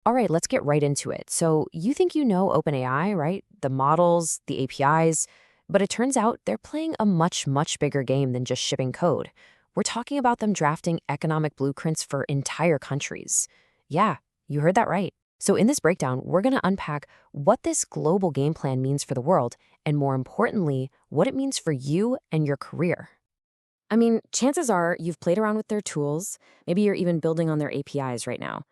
All right, let's get right into it. So, you think you know OpenAI, right? The models, the APIs, but it turns out they're playing a much, much bigger game than just shipping code. We're talking about them drafting economic blueprints for entire countries. Yeah, you heard that right. So, in this breakdown, we're going to unpack what this global game plan means for the world, and more importantly, what it means for you and your career. I mean, chances are you've played around with their tools. Maybe you're even building on their APIs right now.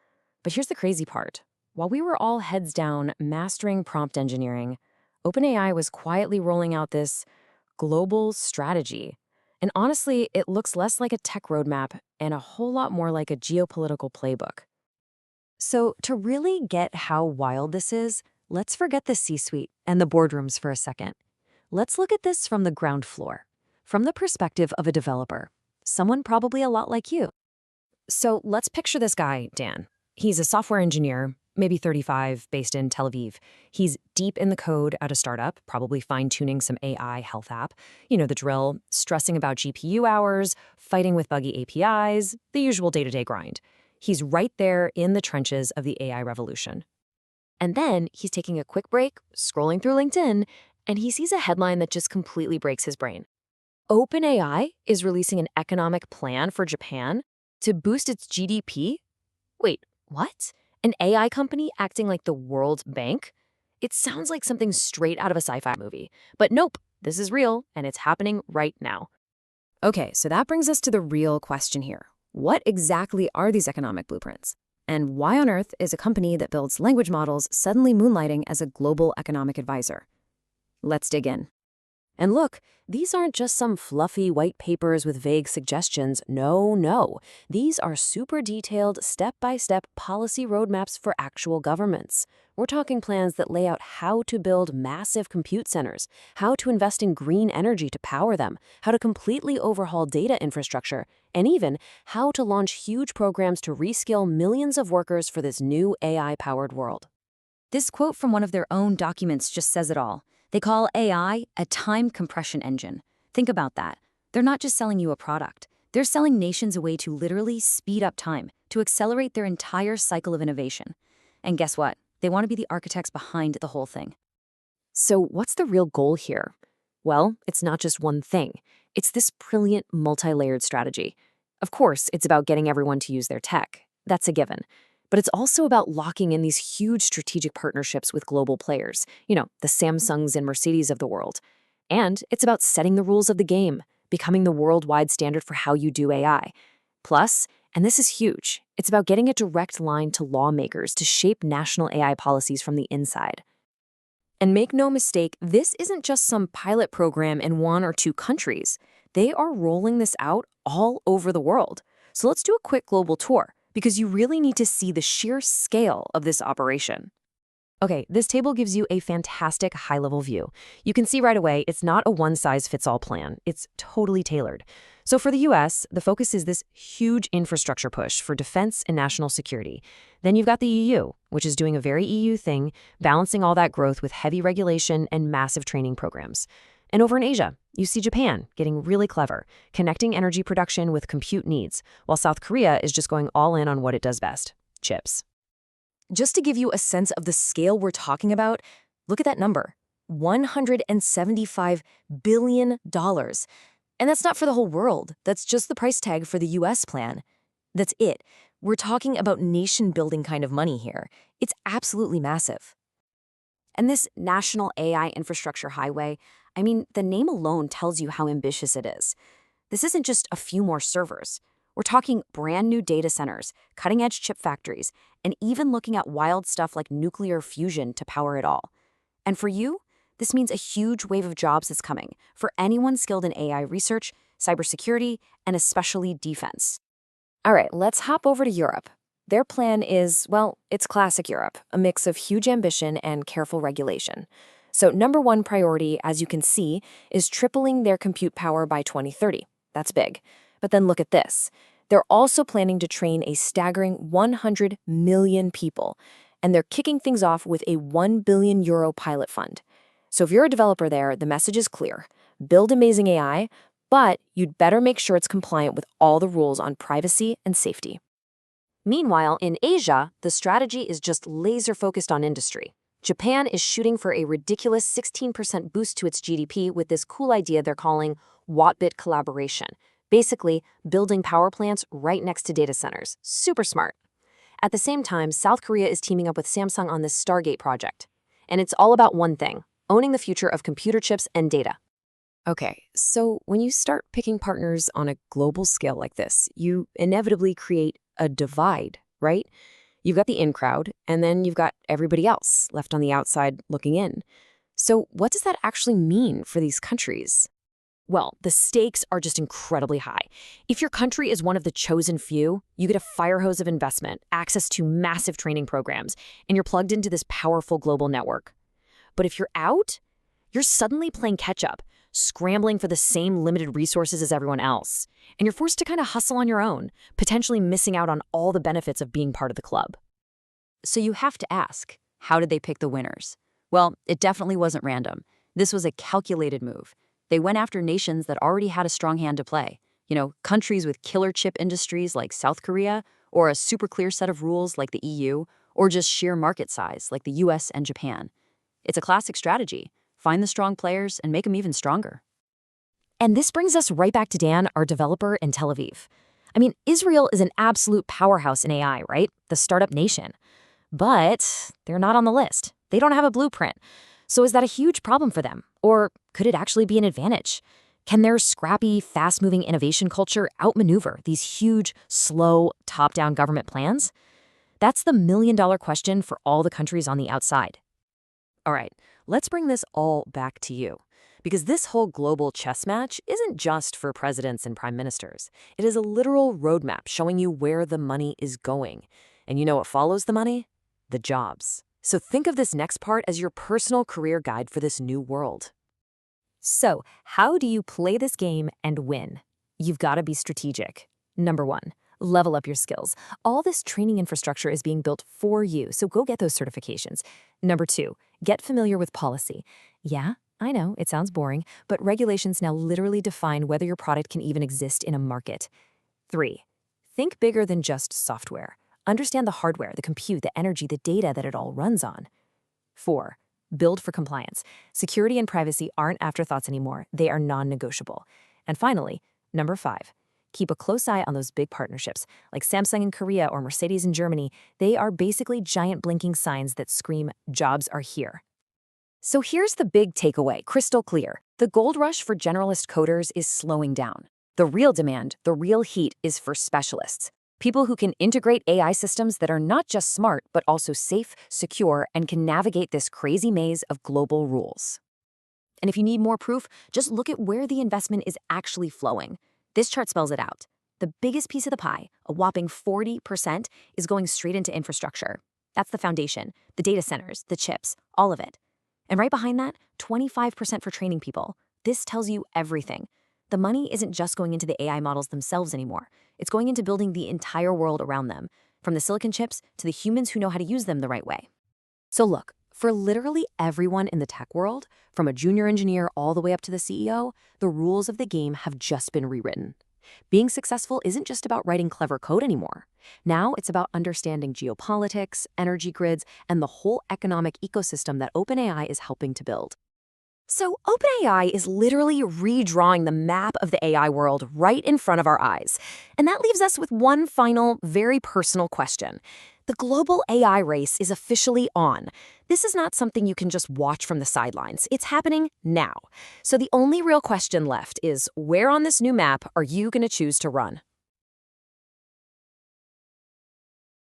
But here's the crazy part. While we were all heads down mastering prompt engineering, OpenAI was quietly rolling out this global strategy. And honestly, it looks less like a tech roadmap and a whole lot more like a geopolitical playbook. So, to really get how wild this is, let's forget the C suite and the boardrooms for a second. Let's look at this from the ground floor, from the perspective of a developer, someone probably a lot like you. So let's picture this guy, Dan. He's a software engineer, maybe 35, based in Tel Aviv. He's deep in the code at a startup, probably fine-tuning some AI health app. You know the drill, stressing about GPU hours, fighting with buggy APIs, the usual day-to-day grind. He's right there in the trenches of the AI revolution. And then he's taking a quick break, scrolling through LinkedIn, and he sees a headline that just completely breaks his brain. OpenAI is releasing an economic plan for Japan to boost its GDP? Wait, what? An AI company acting like the World Bank? It sounds like something straight out of a sci-fi movie. But nope, this is real, and it's happening right now. Okay, so that brings us to the real question here. What exactly are these economic blueprints? And why on earth is a company that builds language models suddenly moonlighting as a global economic advisor? Let's dig in. And look, these aren't just some fluffy white papers with vague suggestions. No, no. These are super detailed, step-by-step policy roadmaps for actual governments. We're talking plans that lay out how to build massive compute centers, how to invest in green energy to power them, how to completely overhaul data infrastructure, and even how to launch huge programs to reskill millions of workers for this new AI-powered world. This quote from one of their own documents just says it all. They call AI a time compression engine. Think about that. They're not just selling you a product. They're selling nations a way to literally speed up time, to accelerate their entire cycle of innovation. And guess what? They want to be the architects behind the whole thing. So what's the real goal here? Well, it's not just one thing. It's this brilliant, multi-layered strategy. Of course, it's about getting everyone to use their tech. That's a given. But it's also about locking in these huge strategic partnerships with global players, the Samsungs and Mercedes of the world. And it's about setting the rules of the game, becoming the worldwide standard for how you do AI. Plus, and this is huge, it's about getting a direct line to lawmakers to shape national AI policies from the inside. And make no mistake, this isn't just some pilot program in one or two countries. They are rolling this out all over the world. So let's do a quick global tour, because you really need to see the sheer scale of this operation. Okay, this table gives you a fantastic high-level view. You can see right away it's not a one-size-fits-all plan. It's totally tailored. So for the US, the focus is this huge infrastructure push for defense and national security. Then you've got the EU, which is doing a very EU thing, balancing all that growth with heavy regulation and massive training programs. And over in Asia, you see Japan getting really clever, connecting energy production with compute needs, while South Korea is just going all in on what it does best, chips. Just to give you a sense of the scale we're talking about, look at that number, $175 billion. And that's not for the whole world. That's just the price tag for the US plan. That's it. We're talking about nation-building kind of money here. It's absolutely massive. And this National AI Infrastructure Highway, I mean, the name alone tells you how ambitious it is. This isn't just a few more servers. We're talking brand new data centers, cutting-edge chip factories, and even looking at wild stuff like nuclear fusion to power it all. And for you, this means a huge wave of jobs that's coming for anyone skilled in AI research, cybersecurity, and especially defense. All right, let's hop over to Europe. Their plan is, well, it's classic Europe, a mix of huge ambition and careful regulation. So number one priority, as you can see, is tripling their compute power by 2030. That's big. But then look at this. They're also planning to train a staggering 100 million people, and they're kicking things off with a €1 billion pilot fund. So if you're a developer there, the message is clear. Build amazing AI, but you'd better make sure it's compliant with all the rules on privacy and safety. Meanwhile, in Asia, the strategy is just laser-focused on industry. Japan is shooting for a ridiculous 16% boost to its GDP with this cool idea they're calling watt-bit collaboration, basically building power plants right next to data centers. Super smart. At the same time, South Korea is teaming up with Samsung on this Stargate project. And it's all about one thing: owning the future of computer chips and data. Okay, so when you start picking partners on a global scale like this, you inevitably create a divide, right? You've got the in crowd, and then you've got everybody else left on the outside looking in. So what does that actually mean for these countries? Well, the stakes are just incredibly high. If your country is one of the chosen few, you get a fire hose of investment, access to massive training programs, and you're plugged into this powerful global network. But if you're out, you're suddenly playing catch-up, scrambling for the same limited resources as everyone else. And you're forced to kind of hustle on your own, potentially missing out on all the benefits of being part of the club. So you have to ask, how did they pick the winners? Well, it definitely wasn't random. This was a calculated move. They went after nations that already had a strong hand to play. Countries with killer chip industries like South Korea, or a super clear set of rules like the EU, or just sheer market size like the US and Japan. It's a classic strategy. Find the strong players and make them even stronger. And this brings us right back to Dan, our developer in Tel Aviv. I mean, Israel is an absolute powerhouse in AI, right? The startup nation. But they're not on the list. They don't have a blueprint. So is that a huge problem for them? Or could it actually be an advantage? Can their scrappy, fast-moving innovation culture outmaneuver these huge, slow, top-down government plans? That's the million-dollar question for all the countries on the outside. All right, let's bring this all back to you. Because this whole global chess match isn't just for presidents and prime ministers. It is a literal roadmap showing you where the money is going. And you know what follows the money? The jobs. So think of this next part as your personal career guide for this new world. So, how do you play this game and win? You've got to be strategic. Number one, level up your skills. All this training infrastructure is being built for you, so go get those certifications. Number two, get familiar with policy. Yeah, I know, it sounds boring, but regulations now literally define whether your product can even exist in a market. 3, think bigger than just software. Understand the hardware, the compute, the energy, the data that it all runs on. 4, build for compliance. Security and privacy aren't afterthoughts anymore. They are non-negotiable. And finally, number 5, keep a close eye on those big partnerships, like Samsung in Korea or Mercedes in Germany. They are basically giant blinking signs that scream, jobs are here. So here's the big takeaway, crystal clear. The gold rush for generalist coders is slowing down. The real demand, the real heat is for specialists. People who can integrate AI systems that are not just smart, but also safe, secure, and can navigate this crazy maze of global rules. And if you need more proof, just look at where the investment is actually flowing. This chart spells it out. The biggest piece of the pie, a whopping 40%, is going straight into infrastructure. That's the foundation, the data centers, the chips, all of it. And right behind that, 25% for training people. This tells you everything. The money isn't just going into the AI models themselves anymore. It's going into building the entire world around them, from the silicon chips to the humans who know how to use them the right way. So look, for literally everyone in the tech world, from a junior engineer all the way up to the CEO, the rules of the game have just been rewritten. Being successful isn't just about writing clever code anymore. Now it's about understanding geopolitics, energy grids, and the whole economic ecosystem that OpenAI is helping to build. So OpenAI is literally redrawing the map of the AI world right in front of our eyes. And that leaves us with one final, very personal question. The global AI race is officially on. This is not something you can just watch from the sidelines. It's happening now. So the only real question left is, where on this new map are you going to choose to run?